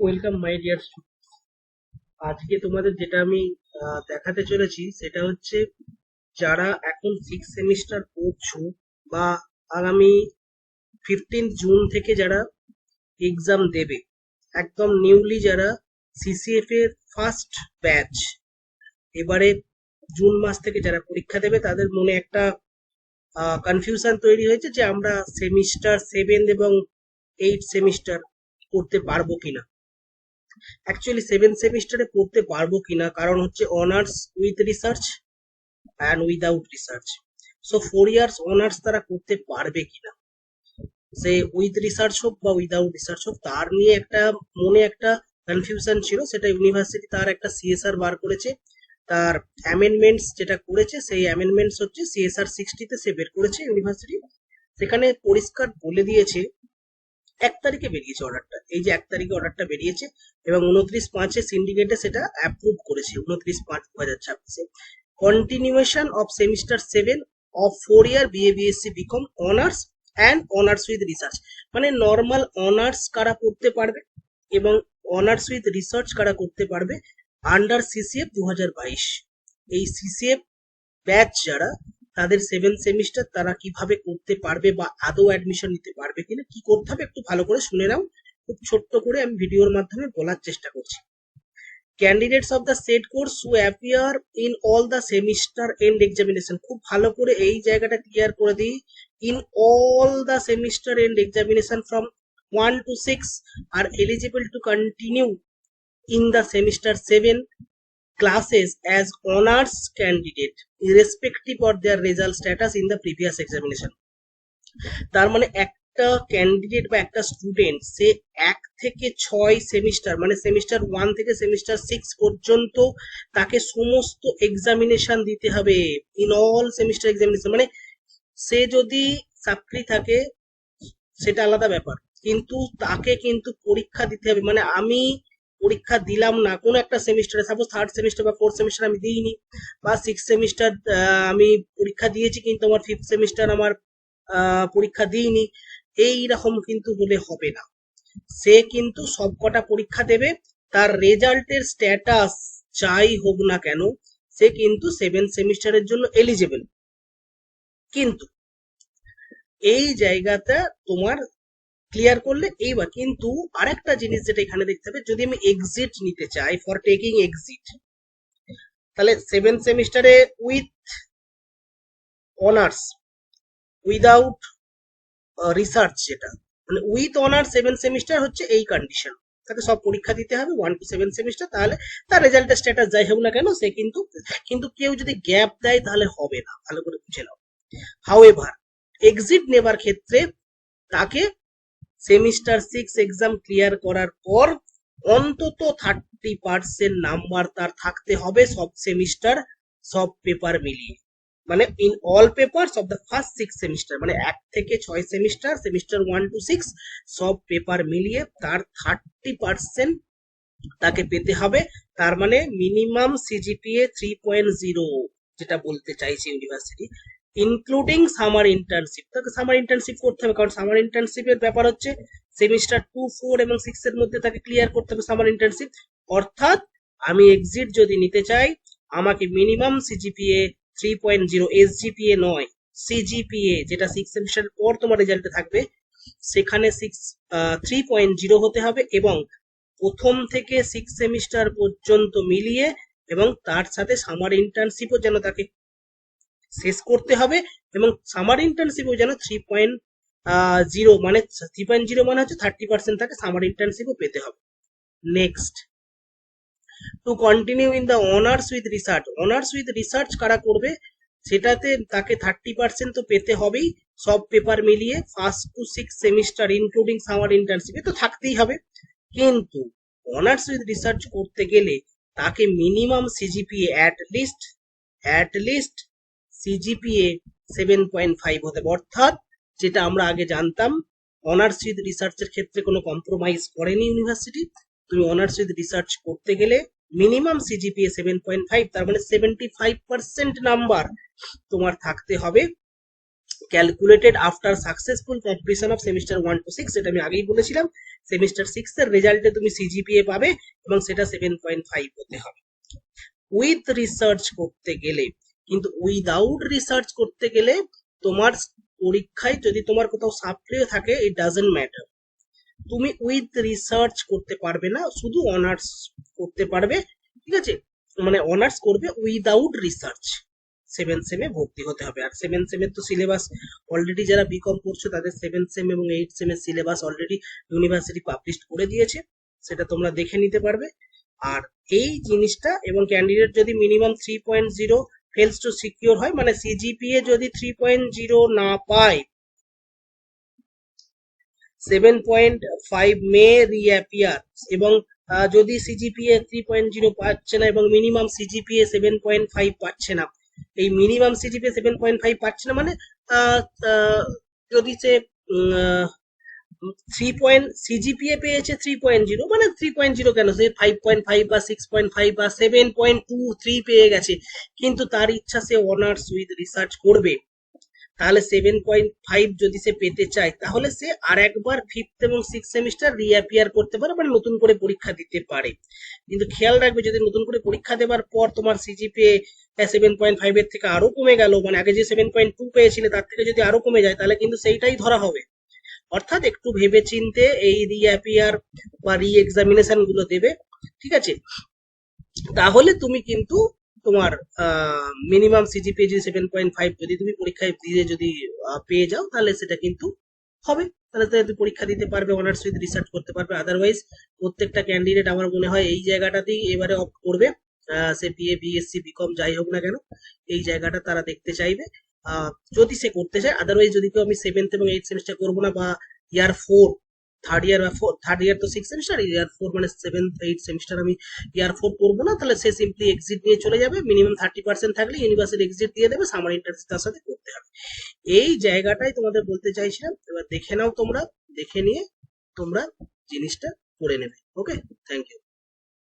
Welcome my dear. আজকে তোমাদের যেটা আমি দেখাতে চলেছি সেটা হচ্ছে যারা এখন সিক্স সেমিস্টার পড়ছো বা আগামী 15 জুন থেকে যারা এক্সাম দেবে, একদম নিউলি যারা সিসিএফ এর ফার্স্ট ব্যাচ এবারে জুন মাস থেকে যারা পরীক্ষা দেবে তাদের মনে একটা কনফিউশন তৈরি হয়েছে যে আমরা সেমিস্টার 7 এবং 8 সেমিস্টার করতে পারবো কিনা। অ্যাকচুয়ালি 7 সেমিস্টারে পড়তে পারবো কিনা, কারণ হচ্ছে honours with research and without research. So 4 years honours তারা করতে পারবে কিনা, সে উইথ রিসার্চ হোক বা উইদাউট রিসার্চ হোক, তার নিয়ে একটা মনে একটা কনফিউশন ছিল। সেটা ইউনিভার্সিটি তার একটা সিএসআর বার করেছে, তার অ্যামেন্ডমেন্টস যেটা করেছে সেই অ্যামেন্ডমেন্টস হচ্ছে সিএসআর 60-তে সে বের করেছে ইউনিভার্সিটি। সেখানে পরিষ্কার বলে দিয়েছে, 1 তারিখে বেরিয়েছে অর্ডারটা, এই যে 1 তারিখে অর্ডারটা বেরিয়েছে এবং 29/5-এ সিন্ডিকেটে সেটা অ্যাপ্রুভ করেছে। 29/5/2026 continuation of semester 7 of 4 year BA BSc BCom honours and honours with research. মানে নর্মাল অনার্স কারা করতে পারবে এবং অনার্স উইথ রিসার্চ কারা করতে পারবে আন্ডার সিসিএফ 2022। এই সিসিএফ ব্যাচ যারা, তাদের 7 সেমিস্টার তারা কিভাবে করতে পারবে বা আদৌ অ্যাডমিশন নিতে পারবে কিনা, কি করতে হবে একটু ভালো করে শুনে নাও। খুব ছোট্ট করে আমি ভিডিওর মাধ্যমে বলার চেষ্টা করছি। Candidates of the set course who appear in all the semester and examination, খুব ভালো করে এই জায়গাটা ক্লিয়ার করে দিই। In all the semester and examination from 1 to 6 are eligible to continue in the semester 7 classes as honors candidate irrespective of their result status in the previous examination। তার মানে একটা ক্যান্ডিডেট বা একটা স্টুডেন্ট সে 1 থেকে 6 semester, মানে semester 1 থেকে semester 6 পর্যন্ত তাকে সমস্ত এক্সামিনেশন দিতে হবে। ইন অল সেমিস্টার এক্সামিনেশন মানে সে যদি চাকরি থাকে সেটা আলাদা ব্যাপার, কিন্তু তাকে কিন্তু পরীক্ষা দিতে হবে। মানে আমি পরীক্ষা দিলাম না কোনো একটা সেমিস্টারে, সাপোজ 3rd সেমিস্টার বা 4th সেমিস্টার আমি দিইনি, বা 6 সেমিস্টার আমি পরীক্ষা দিয়েছি কিন্তু আমার 5th সেমিস্টার আমার পরীক্ষা দিইনি, এই রকম কিন্তু হলে হবে না। সে কিন্তু সবকটা পরীক্ষা দেবে, তার রেজাল্টের স্ট্যাটাস যাই হোক না কেন সে কিন্তু 7 সেমিস্টারের জন্য এলিজেবল। কিন্তু এই জায়গাটা তোমার ক্লিয়ার করলে এইবার কিন্তু আরেকটা জিনিস যেটা এখানে দেখতে হবে, যদি আমি এক্সিট নিতে চাই ফর টেকিং এক্সিট, তাহলে 7 সেমিস্টারে উইথ অনার্স উইদাউট রিসার্চ, যেটা মানে উইথ অনার্স 7 সেমিস্টার হচ্ছে এই কন্ডিশন, তাকে সব পরীক্ষা দিতে হবে 1 to 7 সেমিস্টার, তাহলে তার রেজাল্টের স্ট্যাটাস যাই হোক না কেন সে কিন্তু। কিন্তু কেউ যদি গ্যাপ দেয় তাহলে হবে না, ভালো করে বুঝে নাও। হাউএভার এক্সিট নেবার ক্ষেত্রে তাকে সেমিস্টার 6 এক্সাম ক্লিয়ার করার পর অন্তত 30% নাম্বার তার থাকতে হবে সব সেমিস্টার সব পেপার মিলিয়ে। মানে in all papers of the first 6 semester, মানে 1 থেকে 6 সেমিস্টার, সেমিস্টার 1 to 6 সব পেপার মিলিয়ে তার 30% তাকে পেতে হবে। তার মানে মিনিমাম সিজিপিএ 3.0, যেটা বলতে চাইছে ইউনিভার্সিটি, ইনক্লুডিং সামার ইন্টার্নশিপ। তাকে সামার ইন্টার্নশিপ করতে হবে, কারণ সামার ইন্টার্নশিপের ব্যাপার হচ্ছে সেমিস্টার 2, 4 এবং 6 এর মধ্যে তাকে ক্লিয়ার করতে হবে সামার ইন্টার্নশিপ। অর্থাৎ আমি এক্সিট যদি নিতে চাই আমাকে মিনিমাম সিজিপিএ 3.0, এসজিপিএ নয়, সিজিপিএ, যেটা 6 সেমিস্টার পর তোমার রেজাল্টে থাকবে, সেখানে 3.0 হতে হবে এবং প্রথম থেকে 6 সেমিস্টার পর্যন্ত মিলিয়ে, এবং তার সাথে সামার ইন্টার্নশিপও যেন তাকে শেষ করতে হবে, এবং সামার ইন্টার্নশিপও যেন 3.0, মানে 3.0 মানে হচ্ছে 30% তাকে সামার ইন্টার্নশিপও পেতে হবে। Next, to continue in the honours with research. Honours with research কারা করবে সেটাতে তাকে 30% তো পেতে হবেই সব পেপার মিলিয়ে, 1st to 6 semester including summer ইন্টার্নশিপে তো থাকতেই হবে। কিন্তু অনার্স উইথ রিসার্চ করতে গেলে তাকে minimum CGPA at least CGPA 7.5 হতে হবে। অর্থাৎ যেটা আমরা আগে জানতাম, অনার্স উইথ রিসার্চের ক্ষেত্রে কোনো কম্প্রোমাইজ করেনি ইউনিভার্সিটি। তুমি অনার্স উইথ রিসার্চ করতে গেলে মিনিমাম সিজিপিএ 7.5, তার মানে 75% নাম্বার তোমার থাকতে হবে calculated after successful completion of semester 1 to 6, যেটা আমি আগেই বলেছিলাম। সেমিস্টার 6 এর রেজাল্টে তুমি সিজিপিএ পাবে এবং সেটা 7.5 হতে হবে উইথ রিসার্চ করতে গেলে। কিন্তু উইদাউট রিসার্চ করতে গেলে তোমার পরীক্ষায় যদি তোমার কোথাও সাপ্লিও থাকে, ইট ডাজন্ট ম্যাটার, তুমি উইথ রিসার্চ করতে পারবে না, শুধু অনার্স করতে পারবে। ঠিক আছে, মানে অনার্স করবে উইদাউট রিসার্চ। 7 সেমে ভর্তি হতে হবে। আর 7 সেমের তো সিলেবাস অলরেডি, যারা বিকম করছো তাদের 7 সেম এবং 8 সেমের সিলেবাস অলরেডি ইউনিভার্সিটি পাবলিশ করে দিয়েছে, সেটা তোমরা দেখে নিতে পারবে। আর এই জিনিসটা, এবং ক্যান্ডিডেট যদি মিনিমাম 3.0 ফেলস টু সিকিউর হয়, মানে সিজিপিএ যদি 3.0 না পায়, 7.5 মে রিঅ্যাপিয়ার। এবং যদি সিজিপিএ 3.0 পাচ্ছে না এবং মিনিমাম সিজিপিএ 7.5 পাচ্ছে না, এই মিনিমাম সিজিপিএ 7.5 পাচ্ছে না মানে আহ, আহ, যদি সে 3 সিজিপিএ পেয়েছে 3.0, মানে 3.0 কেন, সে 5.5 বা 6.5 বা 7.23 পেয়ে গেছে, কিন্তু তার ইচ্ছা সে অনার্স উইথ রিসার্চ করবে, তাহলে 7.5 যদি সে পেতে চায়, তাহলে সে আর একবার 5th এবং 6th সেমিস্টার রিঅ্যাপিয়ার করতে পারে, মানে নতুন করে পরীক্ষা দিতে পারে। কিন্তু খেয়াল রাখবে, যদি নতুন করে পরীক্ষা দেওয়ার পর তোমার সিজিপিএ 7.5 এর থেকে আরো কমে গেল, মানে আগে যে 7.2 পেয়েছিলে তার থেকে যদি আরো কমে যায়, তাহলে কিন্তু সেইটাই ধরা হবে। অর্থাৎ একটু ভেবে চিন্তে এই রিঅ্যাপিয়ার বা রি এক্সামিনেশন গুলো দেবে। ঠিক আছে, তাহলে তুমি কিন্তু তোমার মিনিমাম সিজিপিএ যদি 7.5 যদি তুমি পরীক্ষায় দিয়ে যদি পেয়ে যাও, তাহলে সেটা কিন্তু হবে। তাহলে তো তুমি পরীক্ষা দিতে পারবে, অনার্স উইথ রিসার্চ করতে পারবে। আদারওয়াইজ প্রত্যেকটা ক্যান্ডিডেট আমার মনে হয় এই জায়গাটাতেই এবারে অপ্ট করবে, সে বিএ বিএসসি বিকম যাই হোক না কেন, এই জায়গাটা তারা দেখতে চাইবে যদি সে করতে চায়। আদারওয়াইজ যদি কেউ আমি 7th এবং 8th সেমিস্টার করবো না, বা ইয়ার 4 থার্ড ইয়ার বা থার্ড ইয়ার তো 6 সেমিস্টার, ইয়ার 4 মানে 7th 8th সেমিস্টার আমি ইয়ার 4 করবো না, তাহলে সে সিম্পলি এক্সিট নিয়ে চলে যাবে। মিনিমাম 30% থাকলে ইউনিভার্সিটি এক্সিট দিয়ে দেবে, সামার ইন্টার্নশিপ তার সাথে করতে হবে। এই জায়গাটাই তোমাদের বলতে চাইছিলাম। এবার দেখে নাও তোমরা, দেখে নিয়ে তোমরা জিনিসটা করে নেবে। ওকে, থ্যাংক ইউ।